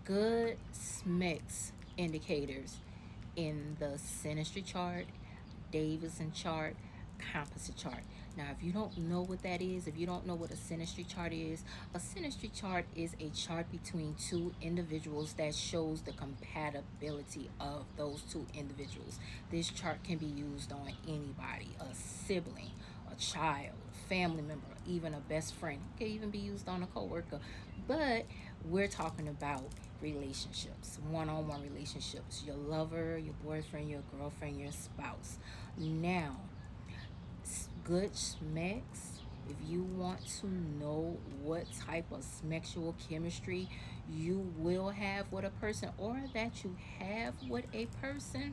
Good SMEX indicators in the Synastry chart, Davidson chart, Composite chart. Now, if you don't know what that is, if you don't know what a Synastry chart is, a Synastry chart is a chart between two individuals that shows the compatibility of those two individuals. This chart can be used on anybody, a sibling, a child, family member, even a best friend. It can even be used on a coworker. But we're talking about relationships, one-on-one relationships, your lover, your boyfriend, your girlfriend, your spouse. Now, good schmex, if you want to know what type of sexual chemistry you will have with a person or that you have with a person,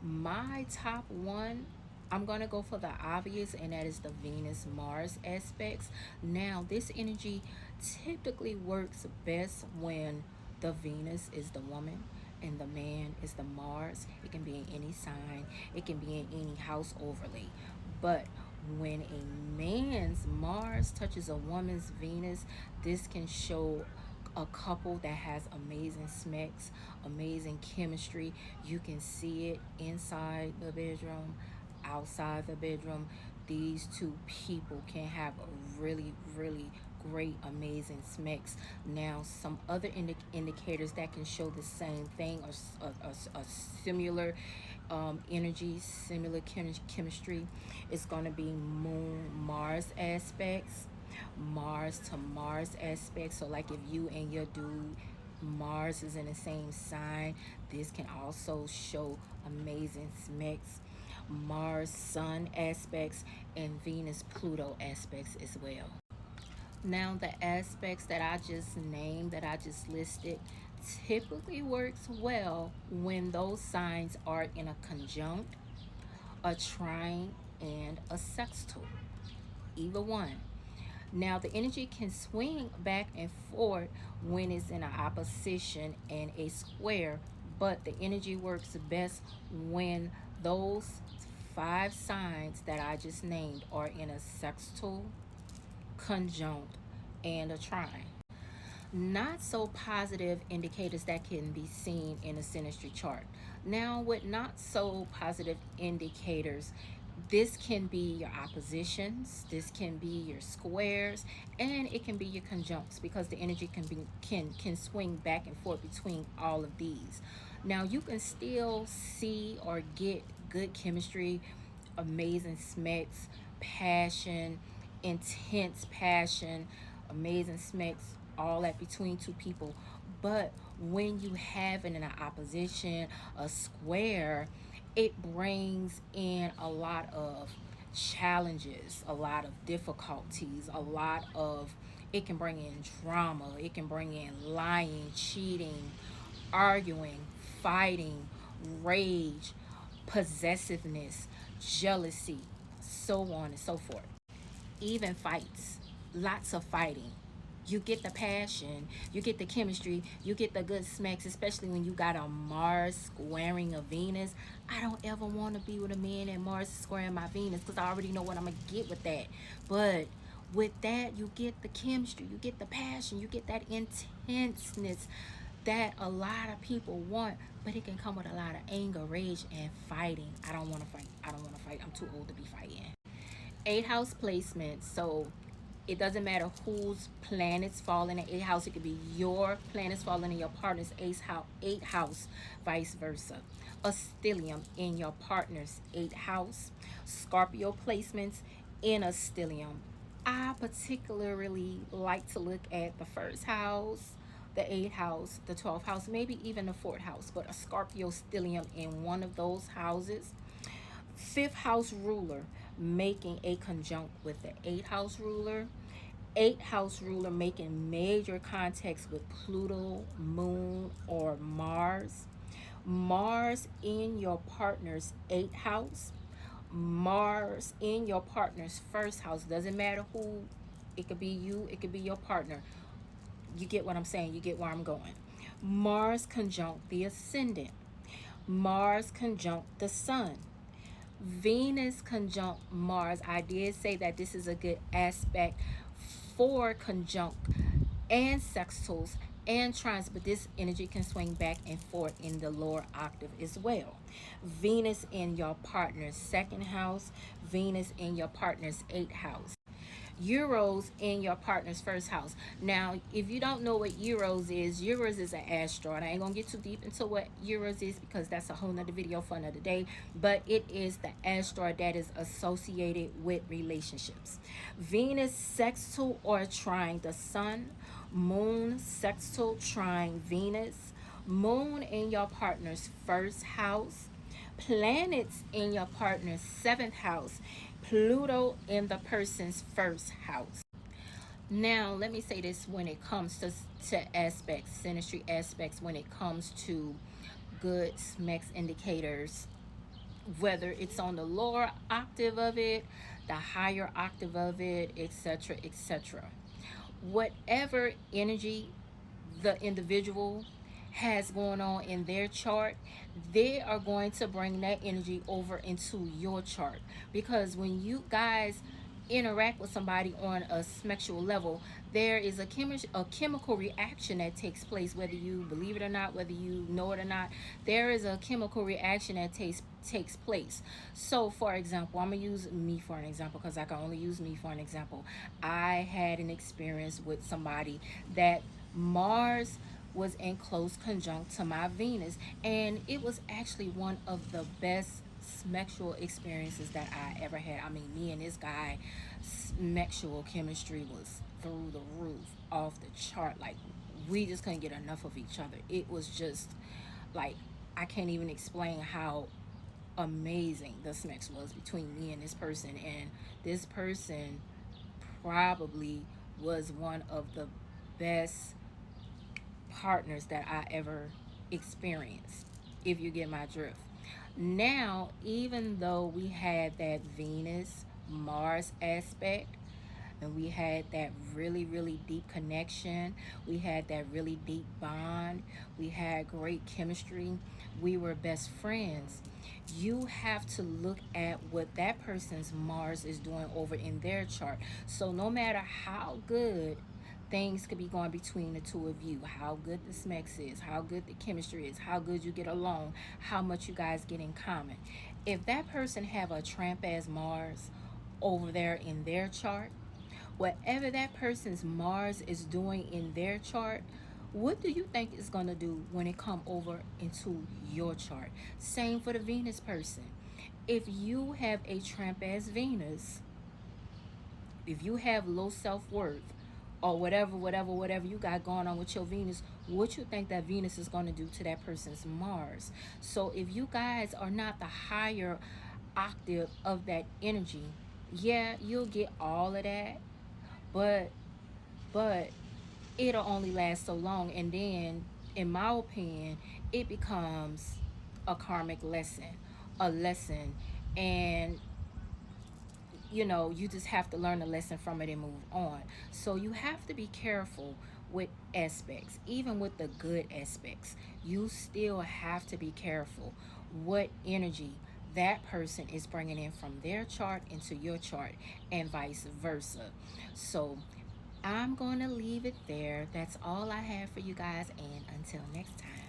my top one, I'm going to go for the obvious, and that is the Venus Mars aspects. Now, this energy typically works best when the Venus is the woman and the man is the Mars. It can be in any sign, it can be in any house overlay. But when a man's Mars touches a woman's Venus, this can show a couple that has amazing smecks, amazing chemistry. You can see it inside the bedroom, outside the bedroom. These two people can have a really, really great, amazing smecks. Now, some other indicators that can show the same thing or a similar energy, similar chemistry is going to be Moon Mars aspects, Mars to Mars aspects. So, like if you and your dude Mars is in the same sign, this can also show amazing smecks. Mars Sun aspects and Venus Pluto aspects as well. Now, the aspects that I just named, that I just listed, typically works well when those signs are in a conjunct, a trine, and a sextile. Either one. Now, the energy can swing back and forth when it's in an opposition and a square, but the energy works best when those five signs that I just named are in a sextile, conjunct, and a trine. Not so positive indicators that can be seen in a synastry chart. Now, with not so positive indicators, this can be your oppositions, this can be your squares, and it can be your conjuncts, because the energy can swing back and forth between all of these. Now, you can still see or get good chemistry, amazing smecks, passion, intense passion, amazing smecks, all that between two people. But when you have it in an opposition, a square, it brings in a lot of challenges, a lot of difficulties, a lot of, it can bring in drama, it can bring in lying, cheating, arguing, fighting, rage, possessiveness, jealousy, so on and so forth. Even fights, lots of fighting. You get the passion, you get the chemistry, you get the good smacks, especially when you got a Mars squaring a Venus. I don't ever want to be with a man that Mars is squaring my Venus, because I already know what I'm going to get with that. But with that, you get the chemistry, you get the passion, you get that intenseness that a lot of people want, but it can come with a lot of anger, rage, and fighting. I don't want to fight. I don't want to fight. I'm too old to be fighting. Eight house placement. So it doesn't matter whose planets fall in the eighth house. It could be your planets falling in your partner's eighth house, vice versa. A stellium in your partner's eighth house. Scorpio placements in a stellium. I particularly like to look at the first house, the eighth house, the 12th house, maybe even the fourth house, but a Scorpio stellium in one of those houses. Fifth house ruler making a conjunct with the eighth house ruler. Eighth house ruler making major contacts with Pluto, Moon, or Mars. Mars in your partner's eighth house. Mars in your partner's first house. Doesn't matter who. It could be you, it could be your partner. You get what I'm saying, you get where I'm going. Mars conjunct the ascendant. Mars conjunct the sun. Venus conjunct Mars. I did say that this is a good aspect for conjunct and sextiles and trines, but this energy can swing back and forth in the lower octave as well. Venus in your partner's second house, Venus in your partner's eighth house, Euros in your partner's first house. Now, if you don't know what Euros is an asteroid. I ain't gonna get too deep into what Euros is because that's a whole nother video for another day. But it is the asteroid that is associated with relationships. Venus sextile or trine the sun, Moon sextile trine Venus, Moon in your partner's first house, planets in your partner's seventh house, Pluto in the person's first house. Now, let me say this when it comes to aspects, synastry aspects, when it comes to good SMEX indicators, whether it's on the lower octave of it, the higher octave of it, etc., etc. Whatever energy the individual has going on in their chart, they are going to bring that energy over into your chart. Because when you guys interact with somebody on a sexual level, there is a chemical reaction that takes place, whether you believe it or not, whether you know it or not. There is a chemical reaction that takes place. So, for example, I'm gonna use me for an example because I can only use me for an example. I had an experience with somebody that Mars was in close conjunct to my Venus, and it was actually one of the best sexual experiences that I ever had. I mean, me and this guy, sexual chemistry was through the roof, off the chart. Like, we just couldn't get enough of each other. It was just like, I can't even explain how amazing the sex was between me and this person. And this person probably was one of the best partners that I ever experienced, if you get my drift. Now, even though we had that Venus Mars aspect, and we had that really, really deep connection, we had that really deep bond, we had great chemistry, we were best friends. You have to look at what that person's Mars is doing over in their chart. So, no matter how good things could be going between the two of you, how good the smex is, how good the chemistry is, how good you get along, how much you guys get in common, if that person have a tramp as Mars over there in their chart, whatever that person's Mars is doing in their chart, what do you think it's going to do when it come over into your chart? Same for the Venus person. If you have a tramp as Venus, if you have low self-worth, or whatever you got going on with your Venus, what you think that Venus is going to do to that person's Mars? So if you guys are not the higher octave of that energy, yeah, you'll get all of that, but but it'll only last so long, and then, in my opinion, it becomes a karmic lesson, a lesson, and you just have to learn a lesson from it and move on. So you have to be careful with aspects, even with the good aspects. You still have to be careful what energy that person is bringing in from their chart into your chart, and vice versa. So I'm going to leave it there. That's all I have for you guys, and until next time.